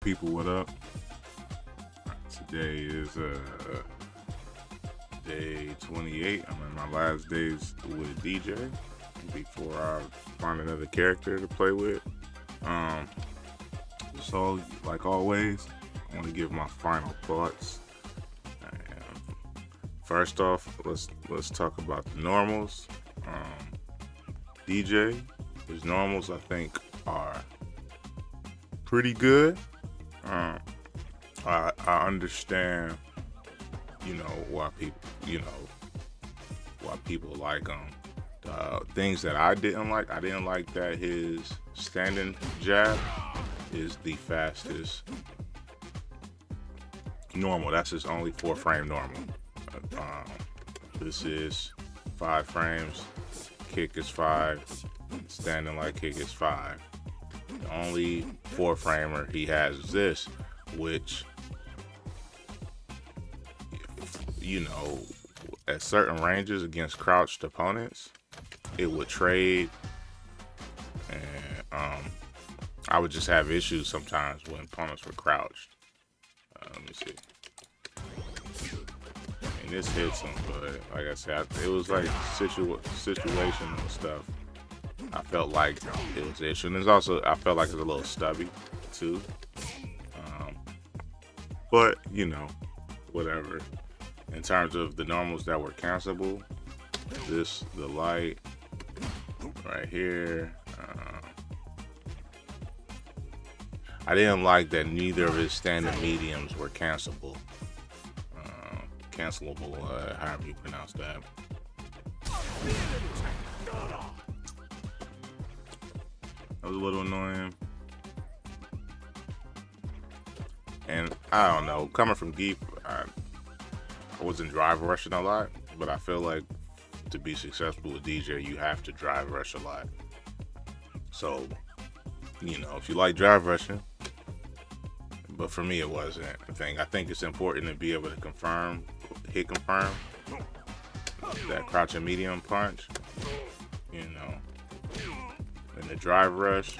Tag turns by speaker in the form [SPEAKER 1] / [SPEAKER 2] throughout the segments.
[SPEAKER 1] People, what up? Today is day 28. I'm in my last days with DeeJay before I find another character to play with. So like always, I want to give my final thoughts. First off, let's talk about the normals. DeeJay, his normals I think are pretty good. I understand, why people like him. Things that I didn't like that his standing jab is the fastest normal. That's his only 4-frame normal. This is 5 frames. Kick is 5. Standing light kick is 5. The only 4-framer he has is this, which, at certain ranges against crouched opponents, it would trade, and I would just have issues sometimes when opponents were crouched. Let me see. And this hits him, but like I said, it was like situational stuff. I felt like it was issue, and I felt like it was a little stubby too. But whatever. In terms of the normals that were cancelable, the light right here. I didn't like that neither of his standing mediums were cancelable. However you pronounce that. That was a little annoying. And I don't know, coming from Geek, I wasn't drive rushing a lot, but I feel like to be successful with DeeJay, you have to drive rush a lot. So, if you like drive rushing, but for me it wasn't a thing. I think it's important to be able to confirm that crouching medium punch, and the drive rush,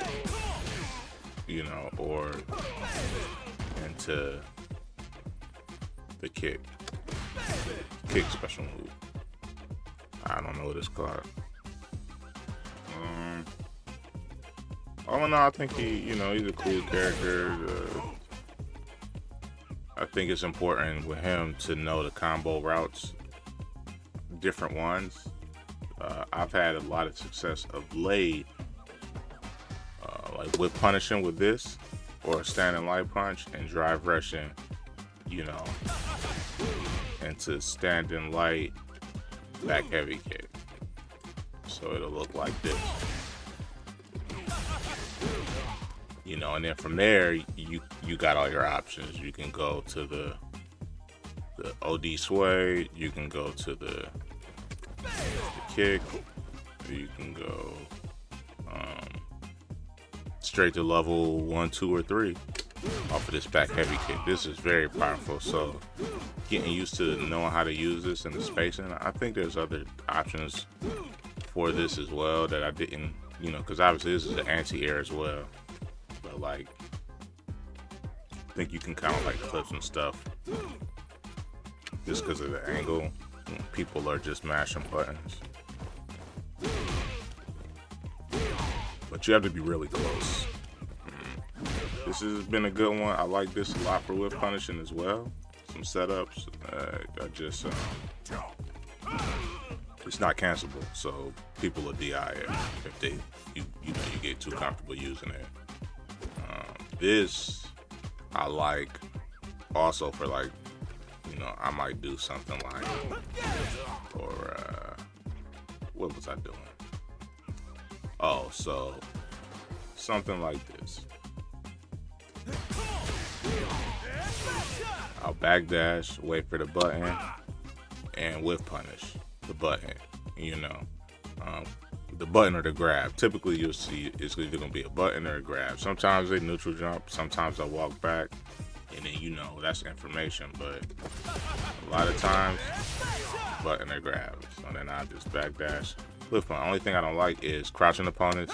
[SPEAKER 1] or into the kick special move. I don't know what it's called. All in all, I think he's a cool character. I think it's important with him to know the combo routes, different ones. I've had a lot of success of late, like with punishing with this, or a standing light punch, and drive rushing, into standing light back heavy kick. So it'll look like this. And then from there, you got all your options. You can go to the OD sway, you can go to the kick, you can go straight to level 1, 2, or 3 off of this back heavy kick. This is very powerful, so getting used to knowing how to use this and the spacing. I think there's other options for this as well that I didn't, because obviously this is an anti-air as well. But like, I think you can kind of like clip some stuff just because of the angle. People are just mashing buttons. But you have to be really close. This has been a good one. I like this a lot for whip punishing as well. Some setups are just it's not cancelable, so people will DI it if you get too comfortable using it. This I like also for like, I might do something like, or what was I doing? Oh, so something like this. I'll backdash, wait for the button, and whip punish the button. The button or the grab. Typically, you'll see it's either gonna be a button or a grab. Sometimes they neutral jump. Sometimes I walk back, and then that's information. But a lot of times, button or grab. So then I just backdash. Whiff punch. Only thing I don't like is crouching opponents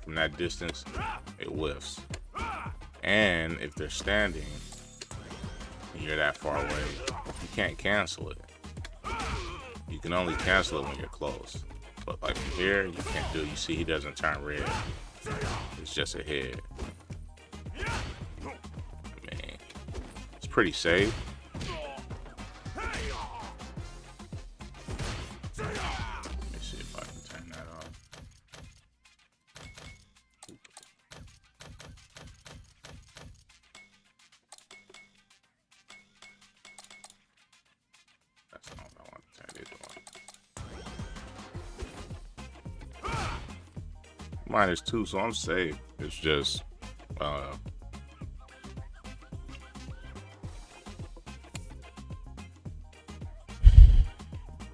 [SPEAKER 1] from that distance. It whiffs. And if they're standing and you're that far away, you can't cancel it. You can only cancel it when you're close. But like from here, you can't do it. You see he doesn't turn red. It's just a head. I mean, it's pretty safe. Let me see if I can turn that off. That's not what I want to turn it on. -2, so I'm safe. It's just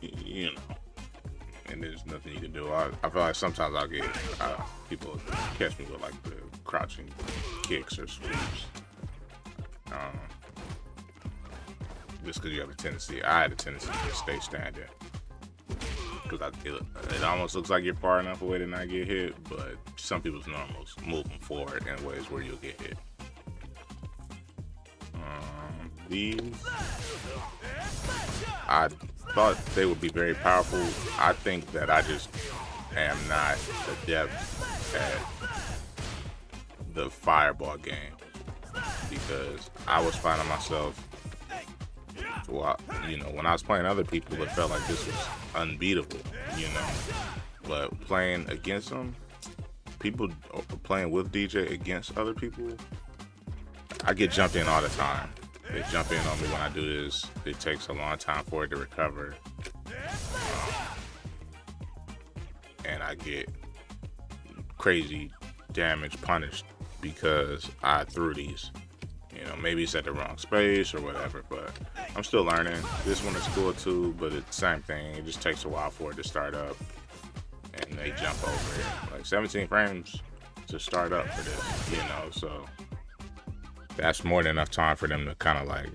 [SPEAKER 1] you know, and there's nothing you can do. I feel like sometimes I'll get people catch me with like the crouching kicks or sweeps, just because you have a tendency. I had a tendency to just stay standing. Because it almost looks like you're far enough away to not get hit, but some people's normals moving forward in ways where you'll get hit. These, I thought they would be very powerful. I think that I just am not adept at the fireball game, because I was finding myself, well, you know, when I was playing other people, it felt like this was unbeatable, you know. But playing against them, people playing with DeeJay against other people, I get jumped in all the time. They jump in on me when I do this. It takes a long time for it to recover. And I get crazy damage punished because I threw these. You know, maybe it's at the wrong space or whatever, but I'm still learning. This one is cool too, but it's the same thing. It just takes a while for it to start up, and they jump over it. Like 17 frames to start up for this, you know, so that's more than enough time for them to kind of like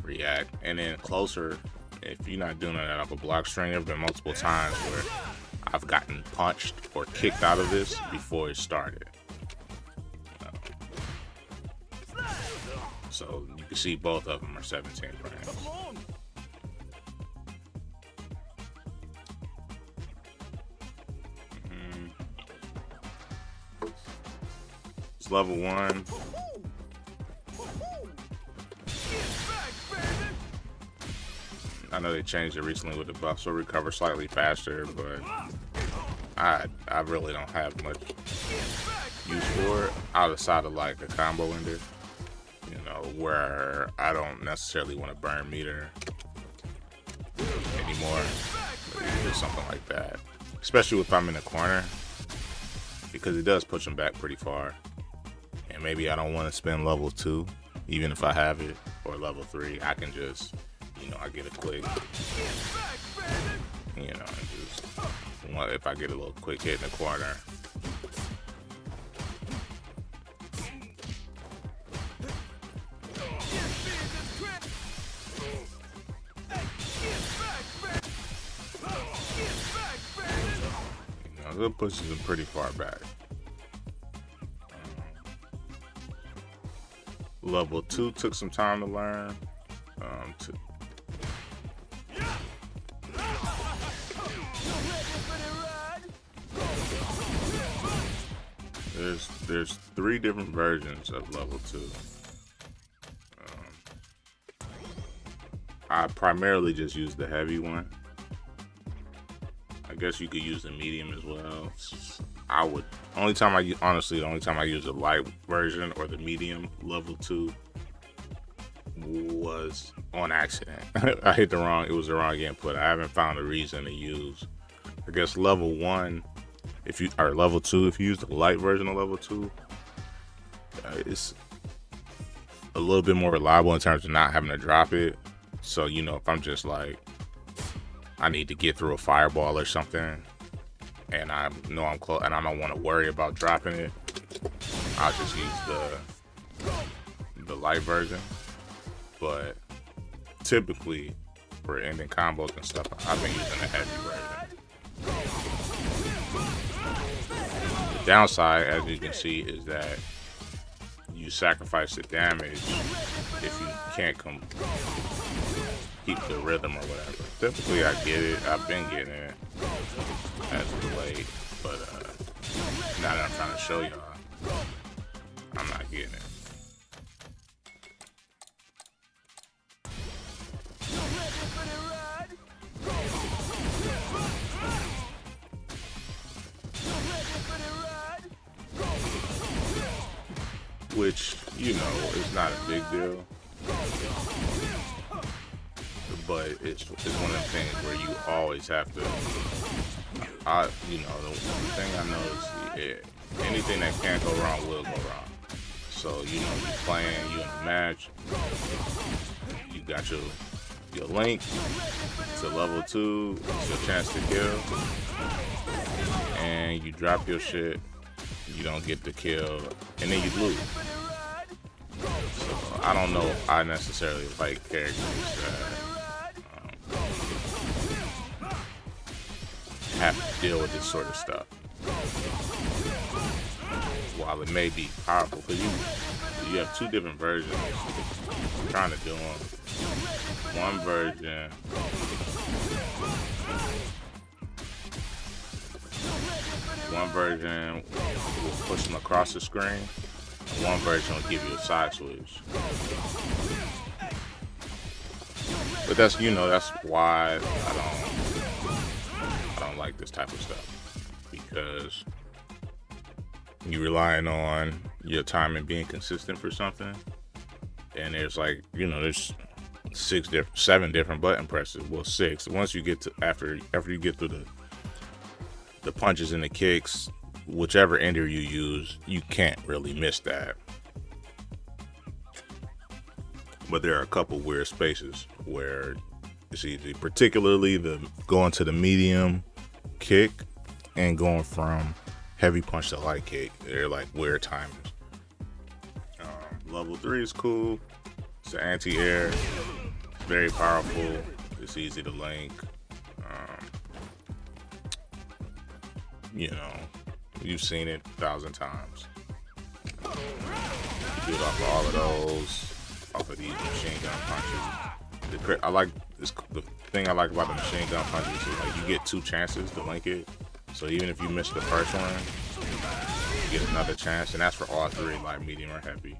[SPEAKER 1] react. And then closer, if you're not doing it off a block string, there have been multiple times where I've gotten punched or kicked out of this before it started. So you can see both of them are 17 frames. It's level 1. I know they changed it recently with the buff, so recover slightly faster, but I really don't have much use for it outside of like a combo ender. You know, where I don't necessarily want to burn meter anymore. Maybe do something like that. Especially if I'm in a corner, because it does push them back pretty far. And maybe I don't want to spend level 2, even if I have it, or level 3. I can just, you know, I get a quick, you know, and just, if I get a little quick hit in the corner. It pushes them pretty far back. Level 2 took some time to learn. There's 3 different versions of level 2. I primarily just use the heavy one. I guess you could use the medium as well. The only time I use the light version or the medium level 2 was on accident. I hit it was the wrong input. I haven't found a reason to use, I guess, level 1, level 2, if you use the light version of level 2, it's a little bit more reliable in terms of not having to drop it. So, you know, if I'm just like, I need to get through a fireball or something, and I know I'm close, and I don't want to worry about dropping it, I'll just use the light version. But typically, for ending combos and stuff, I've been using the heavy version. The downside, as you can see, is that you sacrifice the damage if you can't keep the rhythm or whatever. Typically, I get it. I've been getting it as of late, but now that I'm trying to show y'all, I'm not getting it. Which, you know, is not a big deal, but it's one of the things where you always have to, you know, the thing I know is anything that can't go wrong will go wrong. So, you know, you're playing, you in a match, you got your link to level 2, it's your chance to kill, and you drop your shit, you don't get the kill, and then you lose. So I don't know if I necessarily like characters that have to deal with this sort of stuff. While it may be powerful, because you have two different versions. I'm trying to do them. One version will push them across the screen, and one version will give you a side switch. But that's, you know, that's why I don't like this type of stuff, because you're relying on your timing being consistent for something, and there's like, you know, there's 7 different button presses. Well, 6. Once you get to after you get through the punches and the kicks, whichever ender you use, you can't really miss that. But there are a couple weird spaces where it's easy, particularly the going to the medium kick and going from heavy punch to light kick. They're like weird timings. Level 3 is cool. It's an anti-air. It's very powerful. It's easy to link. You know, you've seen it 1,000 times. You do it off of all of those, off of these machine gun punches. The thing I like about the machine gun punches is like you get 2 chances to link it. So even if you miss the first one, you get another chance, and that's for all 3, light, medium, or heavy.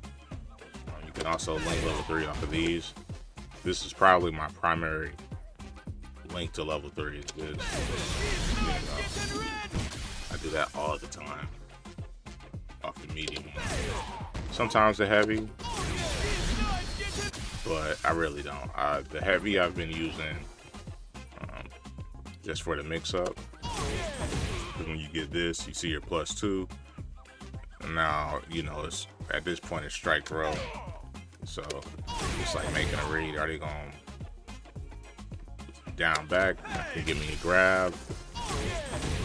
[SPEAKER 1] You can also link level 3 off of these. This is probably my primary link to level 3. Is this. You know, I do that all the time off the medium. Sometimes the heavy, but I really don't. The heavy I've been using just for the mix-up. When you get this, you see your +2. And now, you know, it's at this point it's strike throw. So it's like making a read. Are they going down back and give me a grab?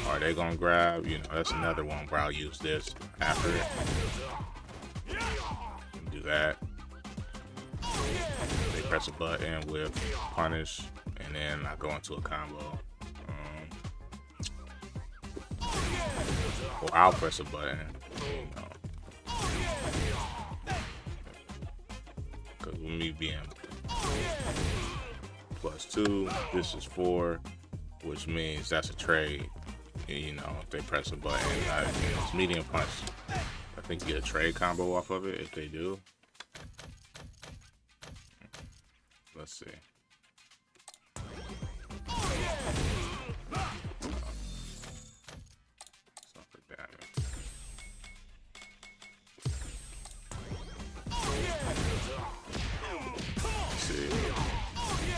[SPEAKER 1] Are they gonna grab? You know, that's another one where I'll use this after it. Do that. They press a button with punish, and then I go into a combo. Or I'll press a button, you know. Because with me being +2, this is 4, which means that's a trade. You know, if they press a button, it's medium punch. I think you get a trade combo off of it if they do. Let's see.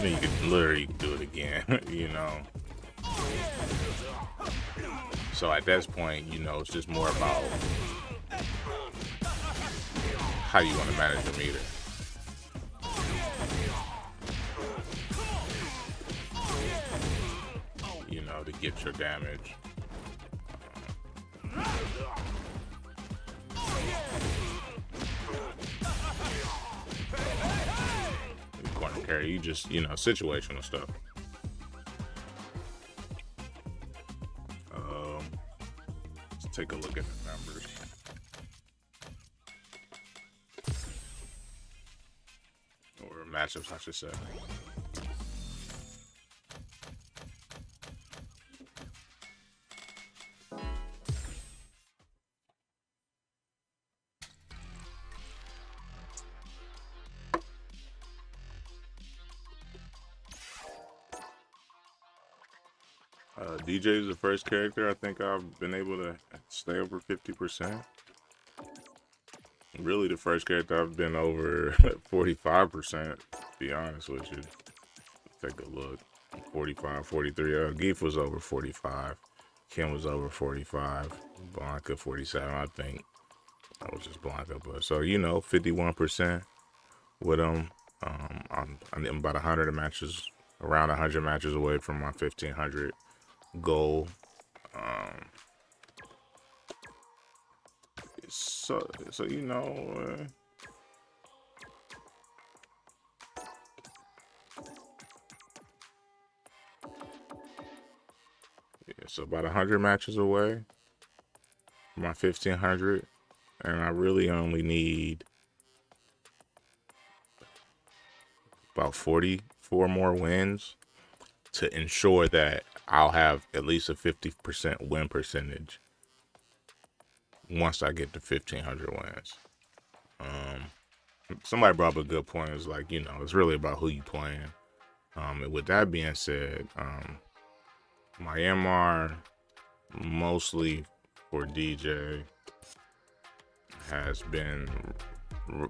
[SPEAKER 1] You can literally do it again, you know. So at this point, you know, it's just more about how you want to manage the meter. You know, to get your damage. Corner carry, you just, you know, situational stuff. Let's take a look at the numbers. matchups, I should say. DeeJay is the first character I think I've been able to stay over 50%. Really, the first character I've been over 45%, to be honest with you. Take a look. 45, 43. Geef was over 45. Kim was over 45. Blanca 47, I think. That was just Blanca. But so, you know, 51% with him. I'm about 100 matches, around 100 matches away from my 1500 goal. So you know, yeah, so about 100 matches away from my 1500, and I really only need about 44 more wins to ensure that I'll have at least a 50% win percentage once I get to 1500 wins. Somebody brought up a good point. It's like, you know, it's really about who you playing. And with that being said, my MR mostly for DeeJay has been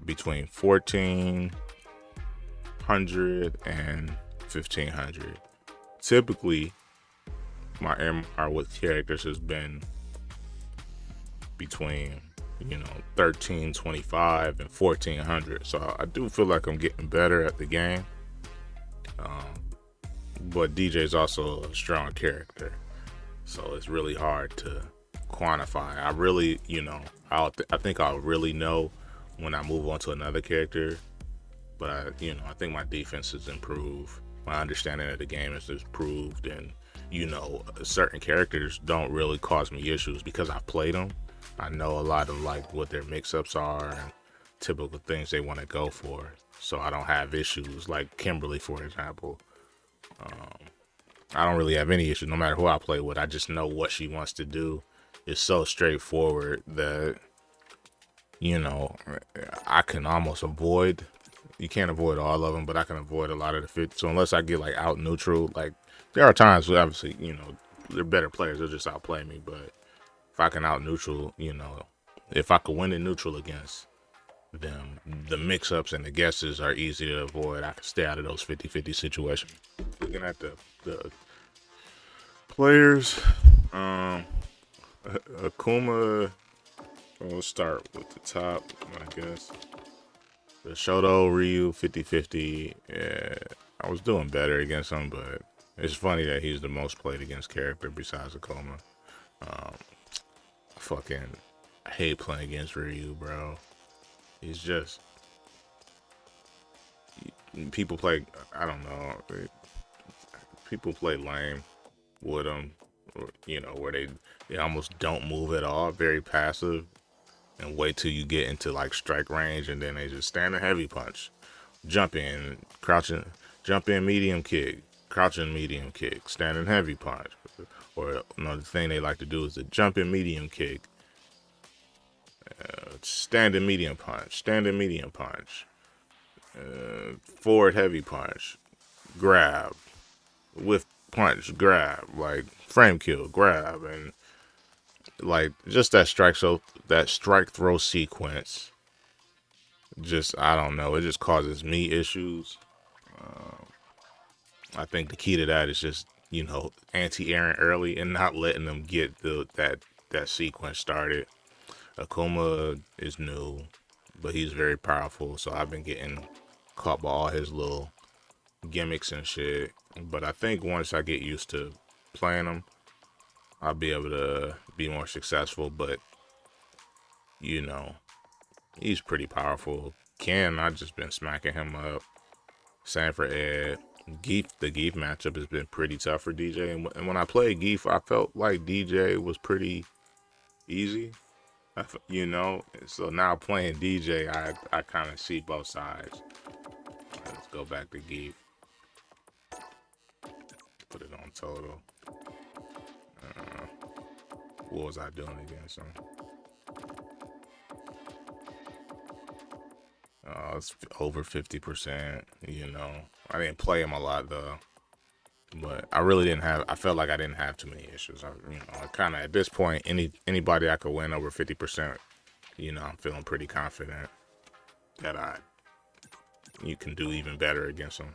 [SPEAKER 1] between 1400 and 1500. Typically, my MR with characters has been between, you know, 1325 and 1400. So I do feel like I'm getting better at the game. But DeeJay is also a strong character, so it's really hard to quantify. I really, you know, I think I'll really know when I move on to another character. But you know, I think my defense has improved. My understanding of the game has improved, and you know, certain characters don't really cause me issues because I've played them. I know a lot of like what their mix-ups are and typical things they want to go for, so I don't have issues. Like Kimberly, for example. I don't really have any issue no matter who I play with. I just know what she wants to do. It's so straightforward that, you know, I can almost avoid. You can't avoid all of them, but I can avoid a lot of the fit. So unless I get like out neutral, like there are times where obviously, you know, they're better players. They'll just outplay me. But if I can out neutral, you know, if I could win in neutral against them, the mix-ups and the guesses are easy to avoid. I can stay out of those 50-50 situations. Looking at the players, Akuma, we'll start with the top, I guess. The Shoto, Ryu, 50-50. Yeah, I was doing better against him, but it's funny that he's the most played against character besides Akuma. I hate playing against Ryu, bro. He's just, people play, I don't know, people play lame with him, you know, where they almost don't move at all, very passive, and wait till you get into like strike range, and then they just stand a heavy punch, jump in, crouching, jump in medium kick, crouching medium kick, standing heavy punch. Or another thing they like to do is the jump in medium kick, standing medium punch, forward heavy punch, grab, with punch, grab, like frame kill, grab, and like just that strike throw sequence. Just, I don't know, it just causes me issues. I think the key to that is just, you know, anti-airing early and not letting them get that sequence started. Akuma is new, but he's very powerful, so I've been getting caught by all his little gimmicks and shit. But I think once I get used to playing him, I'll be able to be more successful. But, you know, he's pretty powerful. Ken, I've just been smacking him up. Same for Ed. The Geef matchup has been pretty tough for DeeJay. And when I played Geef, I felt like DeeJay was pretty easy. You know, so now playing DeeJay, I kind of see both sides. Let's go back to Geef. Put it on total. What was I doing against him? It's over 50%. You know, I didn't play him a lot though, but I really didn't have. I felt like I didn't have too many issues. I kind of at this point, anybody I could win over 50%. You know, I'm feeling pretty confident that you can do even better against them.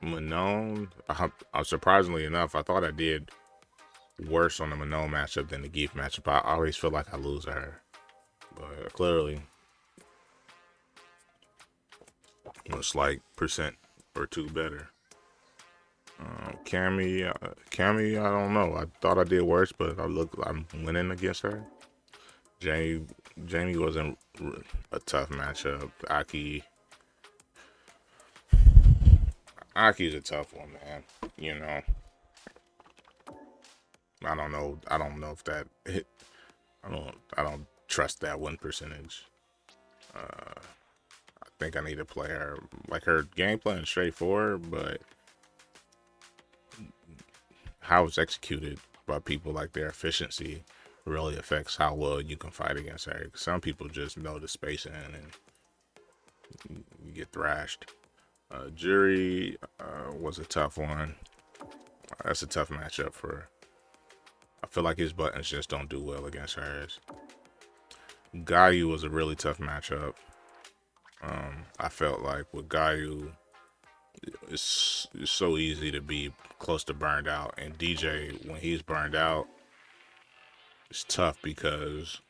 [SPEAKER 1] Manon, surprisingly enough, I thought I did worse on the Manon matchup than the Geef matchup. I always feel like I lose to her, but clearly, it's like percent or two better. Cammy, I don't know. I thought I did worse, but I'm winning against her. Jamie wasn't a tough matchup. Aki's a tough one, man. You know, I don't know if that hit. I don't trust that win percentage. I think I need to play her. Like, her gameplay is straightforward, but how it's executed by people, like their efficiency, really affects how well you can fight against her. Some people just know the spacing and you get thrashed. Jury was a tough one. That's a tough matchup for. I feel like his buttons just don't do well against hers. Gayu was a really tough matchup. I felt like with Gayu, it's so easy to be close to burned out, and DeeJay, when he's burned out, it's tough because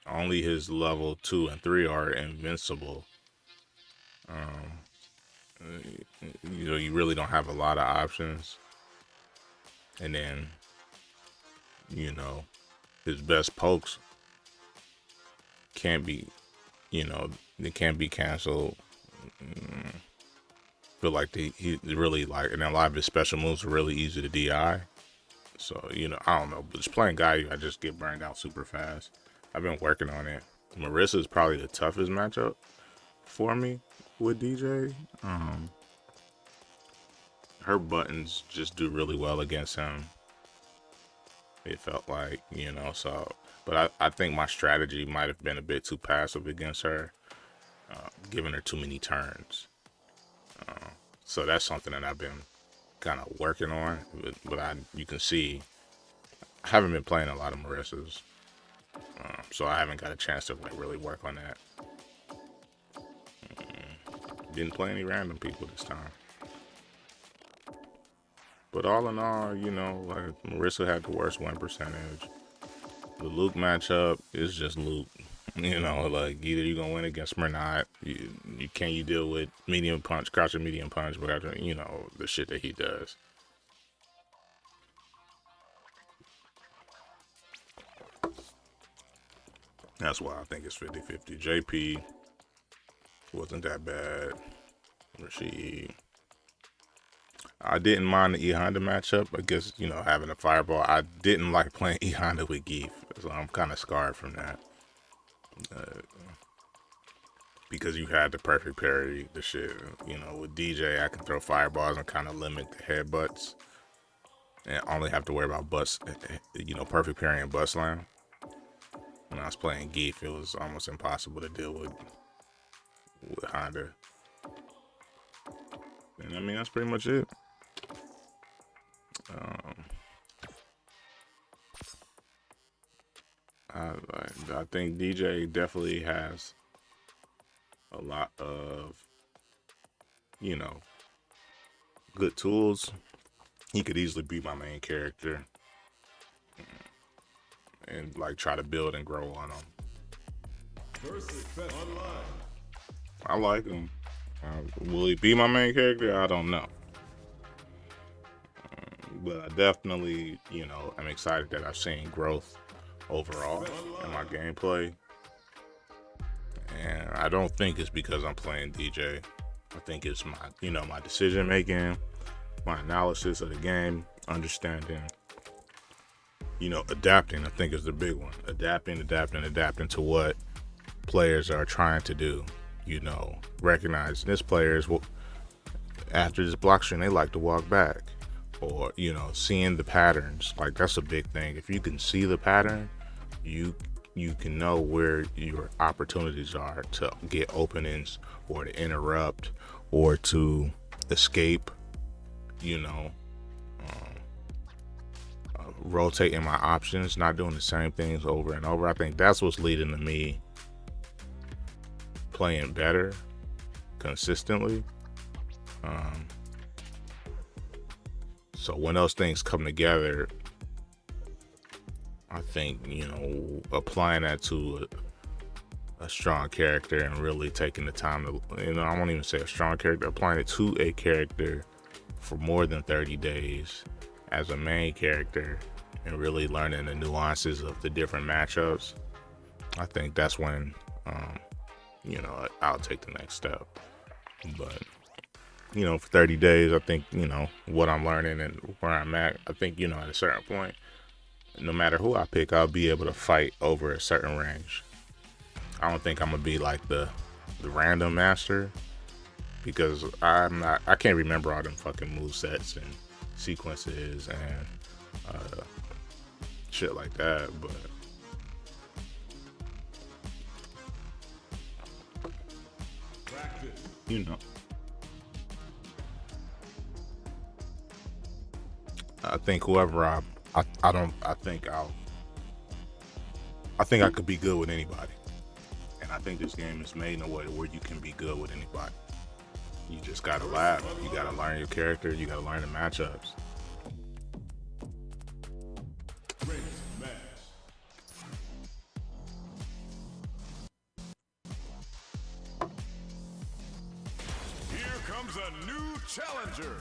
[SPEAKER 1] only his level 2 and 3 are invincible. You know, you really don't have a lot of options. And then, you know, his best pokes can't be, you know, they can't be canceled. Feel like he really, like, and a lot of his special moves are really easy to DI. So, you know, I don't know, but just playing Gayu, I just get burned out super fast. I've been working on it. Marissa is probably the toughest matchup for me with DeeJay. Her buttons just do really well against him. It felt like, you know, so, but I think my strategy might have been a bit too passive against her, giving her too many turns. So that's something that I've been kind of working on, but you can see I haven't been playing a lot of Marissas, so I haven't got a chance to like really work on that. Didn't play any random people this time. But all in all, you know, like, Marissa had the worst win percentage. The Luke matchup is just Luke. You know, like, either you're gonna win against him or not. You deal with medium punch, crouching medium punch, whatever, you know, the shit that he does. That's why I think it's 50-50. JP wasn't that bad. Rashid. I didn't mind the E Honda matchup. I guess, you know, having a fireball. I didn't like playing E Honda with Geef, so I'm kind of scarred from that. Because you had the perfect parry, the shit. You know, with DeeJay, I can throw fireballs and kind of limit the headbutts, and only have to worry about butts. You know, perfect parry and butt slam. When I was playing Geef, it was almost impossible to deal with Honda. And I mean, that's pretty much it. I think DeeJay definitely has a lot of, you know, good tools. He could easily be my main character and like try to build and grow on him. I like him. Will he be my main character? I don't know. But I definitely, you know, I'm excited that I've seen growth overall in my gameplay. And I don't think it's because I'm playing DeeJay. I think it's my, you know, my decision making, my analysis of the game, understanding, you know, adapting. I think is the big one. Adapting to what players are trying to do. You know, recognize this player is after this block string, they like to walk back, or you know, seeing the patterns. Like that's a big thing. If you can see the pattern, you can know where your opportunities are to get openings or to interrupt or to escape. You know, rotating my options, not doing the same things over and over. I think that's what's leading to me playing better consistently. So when those things come together, I think, you know, applying that to a strong character and really taking the time to, you know, I won't even say a strong character, applying it to a character for more than 30 days as a main character and really learning the nuances of the different matchups, I think that's when, you know, I'll take the next step. But, you know, for 30 days, I think, you know, what I'm learning and where I'm at, I think, you know, at a certain point, no matter who I pick, I'll be able to fight over a certain range. I don't think I'm going to be like the random master, because I can't remember all them fucking movesets and sequences and shit like that, but you know, I think whoever I think I could be good with anybody. And I think this game is made in a way where you can be good with anybody. You just gotta lab. You gotta learn your character. You gotta learn the matchups.
[SPEAKER 2] Here comes a new challenger.